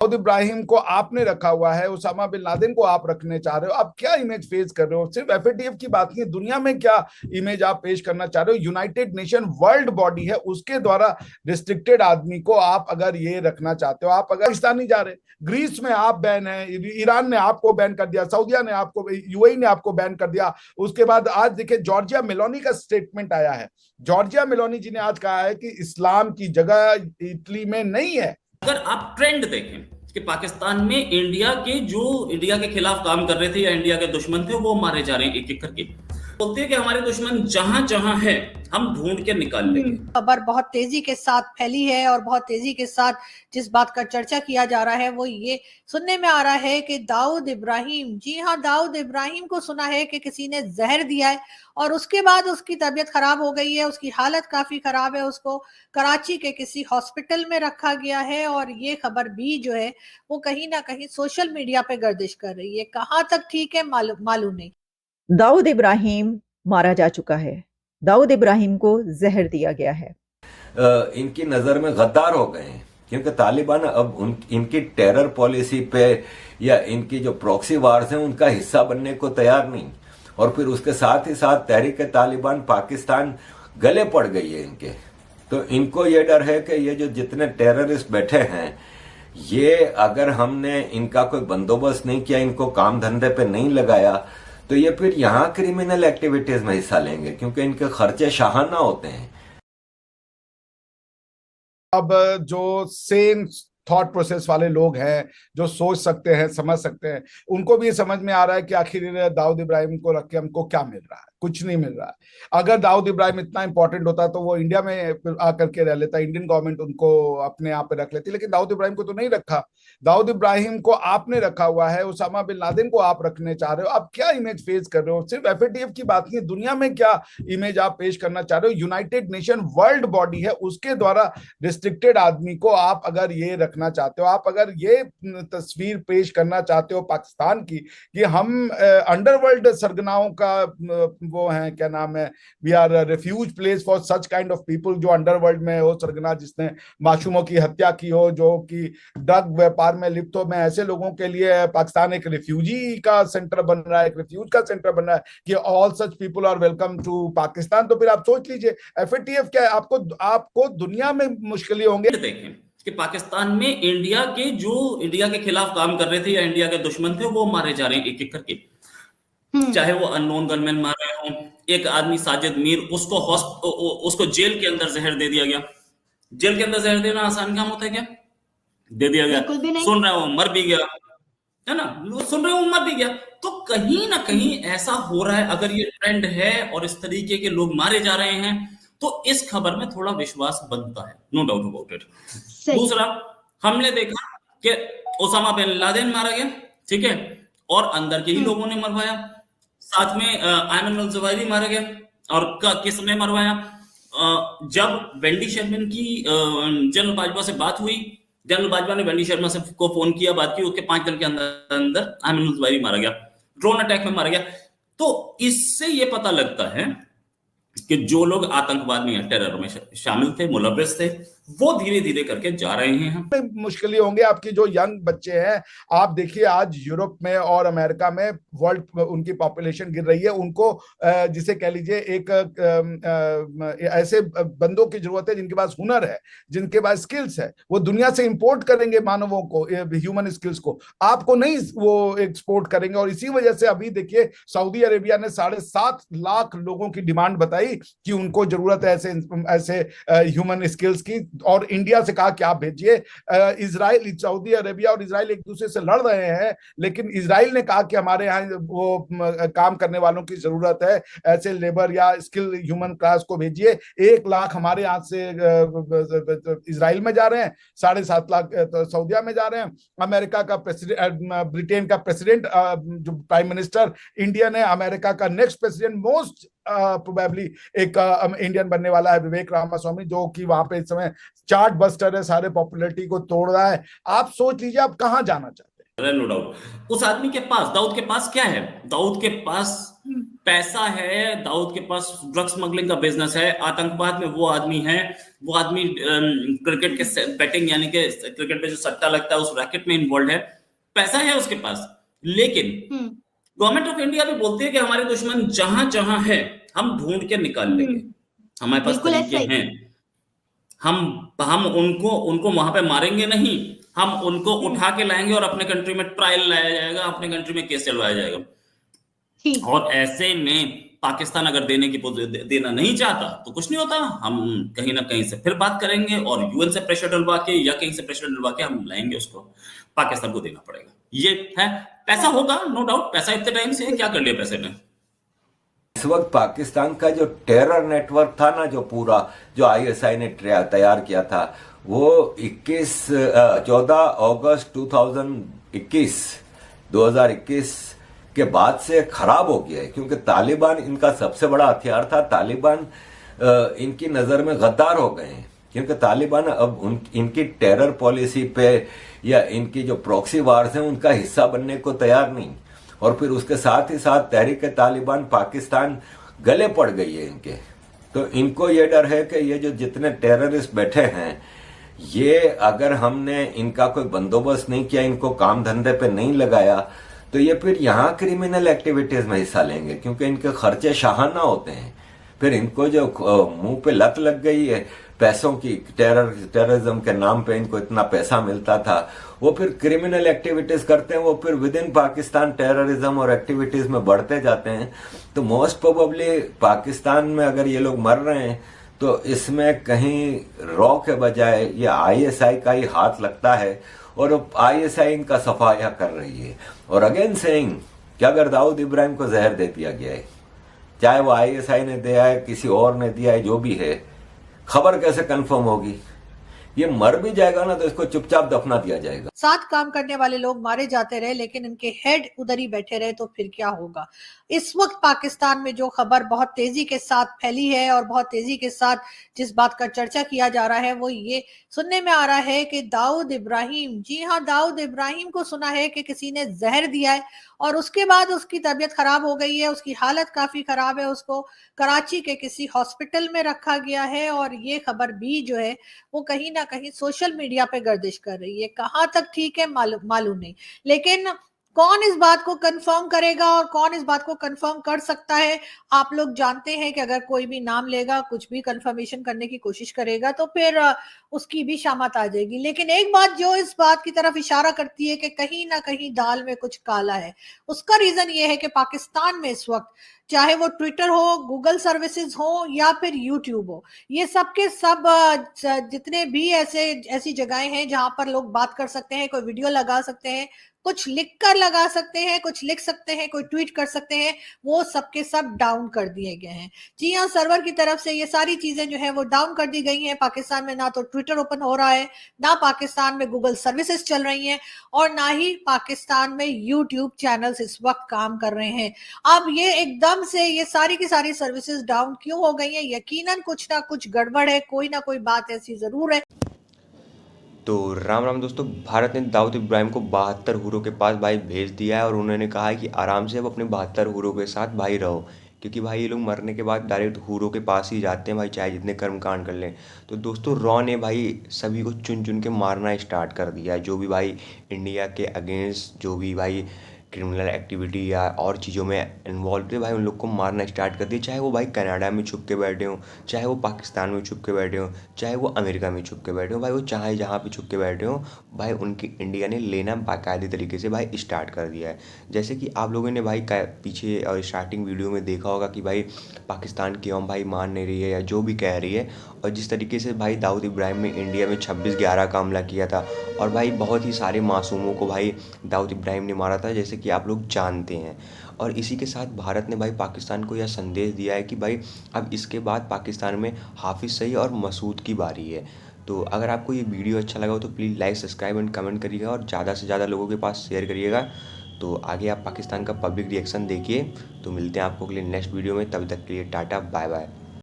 दाऊद इब्राहिम को आपने रखा हुआ है, उसामा बिन लादेन को आप रखने चाह रहे हो, आप क्या इमेज फेस कर रहे हो? सिर्फ एफएटीएफ की बात नहीं, दुनिया में क्या इमेज आप पेश करना चाह रहे हो? यूनाइटेड नेशन वर्ल्ड बॉडी है, उसके द्वारा रिस्ट्रिक्टेड आदमी को आप अगर ये रखना चाहते हो, आप अगर पाकिस्तान नहीं जा रहे, ग्रीस में आप बैन है, ईरान ने आपको बैन कर दिया, सऊदिया ने आपको, यूएई ने आपको बैन कर दिया। उसके बाद आज देखिए जॉर्जिया मेलोनी का स्टेटमेंट आया है। जॉर्जिया मेलोनी जी ने आज कहा है कि इस्लाम की जगह इटली में नहीं है। अगर आप ट्रेंड देखें कि पाकिस्तान में इंडिया के खिलाफ काम कर रहे थे या इंडिया के दुश्मन थे, वो मारे जा रहे हैं एक एक करके। बोलते हैं कि हमारे दुश्मन जहां जहां है हम ढूंढ के निकाल लेंगे। खबर बहुत तेजी के साथ फैली है और बहुत तेजी के साथ जिस बात का चर्चा किया जा रहा है वो ये सुनने में आ रहा है कि दाऊद इब्राहिम, जी हाँ, दाऊद इब्राहिम को सुना है कि किसी ने जहर दिया है और उसके बाद उसकी तबीयत खराब हो गई है, उसकी हालत काफी खराब है, उसको कराची के किसी हॉस्पिटल में रखा गया है। और ये खबर भी जो है वो कहीं ना कहीं सोशल मीडिया पे गर्दिश कर रही है। कहाँ तक ठीक है मालूम नहीं। दाऊद इब्राहिम मारा जा चुका है, दाऊद इब्राहिम को जहर दिया गया है। इनकी नजर में गद्दार हो गए हैं क्योंकि तालिबान अब इनकी टेरर पॉलिसी पे या इनकी जो प्रॉक्सी वार्स हैं उनका हिस्सा बनने को तैयार नहीं। और फिर उसके साथ ही साथ तहरीक तालिबान पाकिस्तान गले पड़ गई है इनके। तो इनको ये डर है कि ये जो जितने टेररिस्ट बैठे हैं, ये अगर हमने इनका कोई बंदोबस्त नहीं किया, इनको काम धंधे पे नहीं लगाया, तो ये फिर यहां क्रिमिनल एक्टिविटीज में हिस्सा लेंगे क्योंकि इनके खर्चे शाहाना होते हैं। अब जो सेम थॉट प्रोसेस वाले लोग हैं, जो सोच सकते हैं, समझ सकते हैं, उनको भी ये समझ में आ रहा है कि आखिर दाऊद इब्राहिम को रख के हमको क्या मिल रहा है? कुछ नहीं मिल रहा है। अगर दाऊद इब्राहिम इतना इंपॉर्टेंट होता तो वो इंडिया में आकर के रह लेता, इंडियन गवर्नमेंट उनको अपने यहाँ पे रख लेती, लेकिन दाऊद इब्राहिम को तो नहीं रखा। दाऊद इब्राहिम को आपने रखा हुआ है, उसामा बिन लादेन को आप रखने चाह रहे हो, आप क्या इमेज फेस कर रहे हो? सिर्फ एफएटीएफ की बात नहीं, दुनिया में क्या इमेज आप पेश करना चाह रहे हो? यूनाइटेड नेशन वर्ल्ड बॉडी है, उसके द्वारा रिस्ट्रिक्टेड आदमी को आप अगर ये रखना चाहते हो, आप अगर ये तस्वीर पेश करना चाहते हो पाकिस्तान की कि हम अंडरवर्ल्ड सरगनाओं का वो है, क्या नाम है, we are refuge place for such kind of people, जो अंडरवर्ल्ड में हो सरगना, जिसने मासूमों की हत्या की हो, जो कि ड्रग व्यापार में लिप्त हो, मैं ऐसे लोगों के लिए पाकिस्तान एक रिफ्यूजी का सेंटर बन रहा है, एक रिफ्यूज का सेंटर बन रहा है कि all such people are welcome to Pakistan. तो फिर आप सोच लीजिए एफएटीएफ क्या है? आपको दुनिया में मुश्किल होंगे। देखें कि पाकिस्तान में इंडिया के खिलाफ काम कर रहे थे या इंडिया के दुश्मन थे, वो मारे जा रहे हैं एक एक करके। चाहे वो अननोन गनमैन मार रहे हों, एक आदमी साजिद मीर, उसको जेल के अंदर जहर दे दिया गया। जेल के अंदर जहर देना आसान काम होता है क्या? दे दिया गया, सुन रहे हो मर भी गया, है ना, सुन रहे हो मर भी गया। तो कहीं ना कहीं ऐसा हो रहा है। अगर ये ट्रेंड है और इस तरीके के लोग मारे जा रहे हैं तो इस खबर में थोड़ा विश्वास बनता है, नो डाउट अबाउट इट। दूसरा, हमने देखा कि ओसामा बिन लादेन मारा गया, ठीक है, और अंदर के ही लोगों ने मरवाया। साथ में अयमन अल जवाहिरी मारा गया, और किसने मरवाया? जब वेंडी शर्मा की जनरल बाजवा से बात हुई, जनरल बाजवा ने वेंडी शर्मा से को फोन किया, बात की, उसके 5 दिन के अंदर अयमन अल जवाहिरी मारा गया, ड्रोन अटैक में मारा गया। तो इससे ये पता लगता है कि जो लोग आतंकवाद में या टेरर में शामिल थे, मुलव्विस थे, वो धीरे धीरे करके जा रहे हैं। मुश्किल होंगे आपकी जो यंग बच्चे हैं। आप देखिए आज यूरोप में और अमेरिका में वर्ल्ड उनकी पॉपुलेशन गिर रही है, उनको जिसे कह लीजिए एक ऐसे बंदों की जरूरत है जिनके पास हुनर है, जिनके पास स्किल्स है। वो दुनिया से इंपोर्ट करेंगे मानवों को, ह्यूमन स्किल्स को, आपको नहीं वो एक्सपोर्ट करेंगे। और इसी वजह से अभी देखिए सऊदी अरेबिया ने 7.5 लाख लोगों की डिमांड बताई कि उनको जरूरत है ऐसे ह्यूमन स्किल्स की, और इंडिया से कहा कि आप भेजिए। इजराइल, सऊदी अरेबिया और इजराइल एक दूसरे से लड़ रहे हैं, लेकिन इजराइल ने कहा कि हमारे यहाँ वो काम करने वालों की जरूरत है, ऐसे लेबर या स्किल ह्यूमन क्लास को भेजिए। 1 लाख हमारे यहाँ से इजराइल में जा रहे हैं, 7.5 लाख सऊदिया में जा रहे हैं। अमेरिका का प्रेसिडेंट, ब्रिटेन का प्रेसिडेंट, जो प्राइम मिनिस्टर, इंडिया ने अमेरिका का नेक्स्ट प्रेसिडेंट मोस्ट प्रोबेबली एक इंडियन बनने वाला है, विवेक रामास्वामी, जो कि वहां पे इस समय चार्ट बस्टर है, सारे पॉपुलैरिटी को तोड़ रहा है। आप सोच लीजिए आप कहां जाना चाहते हैं। नो डाउट उस आदमी के पास, दाऊद के पास क्या है? दाऊद के पास पैसा है दाऊद के पास, ड्रग स्मगलिंग का बिजनेस है, आतंकवाद में वो आदमी क्रिकेट के बेटिंग यानी कि क्रिकेट पे जो सट्टा लगता है उस रैकेट में इन्वॉल्व है, पैसा है उसके पास। लेकिन गवर्नमेंट ऑफ इंडिया भी बोलती है कि हमारे दुश्मन जहां जहां है हम ढूंढ के निकाल लेंगे, हमारे पास तरीके हैं, हम उनको वहां पे मारेंगे नहीं, हम उनको उठा के लाएंगे और अपने कंट्री में ट्रायल लाया जाएगा, अपने कंट्री में केस चलवाया जाएगा। और ऐसे में पाकिस्तान अगर देना नहीं चाहता तो कुछ नहीं होता, हम कहीं ना कहीं से फिर बात करेंगे और यूएन से प्रेशर डलवा के या कहीं से प्रेशर डलवा के हम लाएंगे उसको, पाकिस्तान को देना पड़ेगा। ये है, पैसा होगा नो डाउट, पैसा इतने टाइम से क्या कर लिया पैसे ने। इस वक्त पाकिस्तान का जो टेरर नेटवर्क था ना, जो पूरा जो आईएसआई ने तैयार किया था, वो 14 अगस्त 2021 के बाद से खराब हो गया है, क्योंकि तालिबान इनका सबसे बड़ा हथियार था। तालिबान इनकी नजर में गद्दार हो गए हैं, क्योंकि तालिबान अब इनकी टेरर पॉलिसी पे या इनकी जो प्रॉक्सी वार्स हैं उनका हिस्सा बनने को तैयार नहीं। और फिर उसके साथ ही साथ तहरीक तालिबान पाकिस्तान गले पड़ गई है इनके। तो इनको ये डर है कि ये जो जितने टेररिस्ट बैठे हैं, ये अगर हमने इनका कोई बंदोबस्त नहीं किया, इनको काम धंधे पे नहीं लगाया, तो ये फिर यहाँ क्रिमिनल एक्टिविटीज में हिस्सा लेंगे, क्योंकि इनके खर्चे शाहाना होते हैं। फिर इनको जो मुंह पे लत लग गई है पैसों की, टेररिज्म के नाम पे इनको इतना पैसा मिलता था, वो फिर क्रिमिनल एक्टिविटीज करते हैं, वो फिर विद इन पाकिस्तान टेररिज्म और एक्टिविटीज में बढ़ते जाते हैं। तो मोस्ट प्रोबेबली पाकिस्तान में अगर ये लोग मर रहे हैं तो इसमें कहीं रॉ के बजाय ये आईएसआई का ही हाथ लगता है, और आईएसआई इनका सफाया कर रही है। और अगेन सेइंग कि अगर दाऊद इब्राहिम को जहर दे दिया गया है, चाहे वो आईएसआई ने दिया है, किसी और ने दिया है, जो भी है, खबर कैसे कंफर्म होगी? ये मर भी जाएगा ना तो इसको चुपचाप दफना दिया जाएगा। साथ काम करने वाले लोग मारे जाते रहे लेकिन इनके हेड उधर ही बैठे रहे तो फिर क्या होगा। इस वक्त पाकिस्तान में जो खबर बहुत तेजी के साथ फैली है और बहुत तेजी के साथ जिस बात का चर्चा किया जा रहा है वो ये सुनने में आ रहा है कि दाऊद इब्राहिम, जी हाँ, दाऊद इब्राहिम को सुना है कि किसी ने जहर दिया है और उसके बाद उसकी तबीयत खराब हो गई है, उसकी हालत काफी खराब है, उसको कराची के किसी हॉस्पिटल में रखा गया है। और ये खबर भी जो है वो कहीं ना कहीं सोशल मीडिया पे गर्दिश कर रही है। कहां तक ठीक है मालूम नहीं, लेकिन कौन इस बात को कंफर्म करेगा और कौन इस बात को कंफर्म कर सकता है। आप लोग जानते हैं कि अगर कोई भी नाम लेगा, कुछ भी कंफर्मेशन करने की कोशिश करेगा तो फिर उसकी भी शामत आ जाएगी। लेकिन एक बात जो इस बात की तरफ इशारा करती है कि कहीं ना कहीं दाल में कुछ काला है, उसका रीजन ये है कि पाकिस्तान में इस वक्त चाहे वो ट्विटर हो, गूगल सर्विसेज हो या फिर यूट्यूब हो, ये सब के सब जितने भी ऐसी जगहें हैं जहां पर लोग बात कर सकते हैं, कोई वीडियो लगा सकते हैं, कुछ लिख कर लगा सकते हैं, कुछ लिख सकते हैं, कोई ट्वीट कर सकते हैं, वो सबके सब डाउन कर दिए गए हैं। जी हाँ, सर्वर की तरफ से ये सारी चीजें जो है वो डाउन कर दी गई हैं। पाकिस्तान में ना तो ट्विटर ओपन हो रहा है, ना पाकिस्तान में गूगल सर्विसेज चल रही हैं और ना ही पाकिस्तान में यूट्यूब चैनल्स इस वक्त काम कर रहे हैं। अब ये एकदम से ये सारी की सारी सर्विसेज डाउन क्यों हो गई है? यकीनन कुछ ना कुछ गड़बड़ है, कोई ना कोई बात ऐसी जरूर है। तो राम राम दोस्तों, भारत ने दाऊद इब्राहिम को 72 हूरों के पास भाई भेज दिया है और उन्होंने कहा है कि आराम से अब अपने 72 हूरों के साथ भाई रहो, क्योंकि भाई ये लोग मरने के बाद डायरेक्ट हूरों के पास ही जाते हैं भाई, चाहे जितने कर्म कांड कर लें। तो दोस्तों रॉ ने भाई सभी को चुन चुन के मारना स्टार्ट कर दिया है, जो भी भाई इंडिया के अगेंस्ट जो भी भाई क्रिमिनल एक्टिविटी या और चीज़ों में इन्वॉल्व थे भाई, उन लोग को मारना स्टार्ट कर दिया। चाहे वो भाई कनाडा में छुप के बैठे हों, चाहे वो पाकिस्तान में छुप के बैठे हों, चाहे वो अमेरिका में छुप के बैठे हों, भाई वो चाहे जहाँ पे छुप के बैठे हों, भाई उनकी इंडिया ने लेना बाकायदे तरीके से भाई स्टार्ट कर दिया है। जैसे कि आप लोगों ने भाई पीछे और स्टार्टिंग वीडियो में देखा होगा कि भाई पाकिस्तान क्यों भाई मान नहीं रही है या जो भी कह रही है, और जिस तरीके से भाई दाऊद इब्राहिम ने इंडिया में 26/11 का हमला किया था और भाई बहुत ही सारे मासूमों को भाई दाऊद इब्राहिम ने मारा था, जैसे कि आप लोग जानते हैं। और इसी के साथ भारत ने भाई पाकिस्तान को यह संदेश दिया है कि भाई अब इसके बाद पाकिस्तान में हाफिज़ सईद और मसूद की बारी है। तो अगर आपको ये वीडियो अच्छा लगा हो तो please like, subscribe and comment करिएगा और ज़्यादा से ज़्यादा लोगों के पास शेयर करिएगा। तो आगे आप पाकिस्तान का पब्लिक रिएक्शन देखिए। तो मिलते हैं आपको अगले नेक्स्ट वीडियो में, तब तक के लिए टाटा बाय बाय।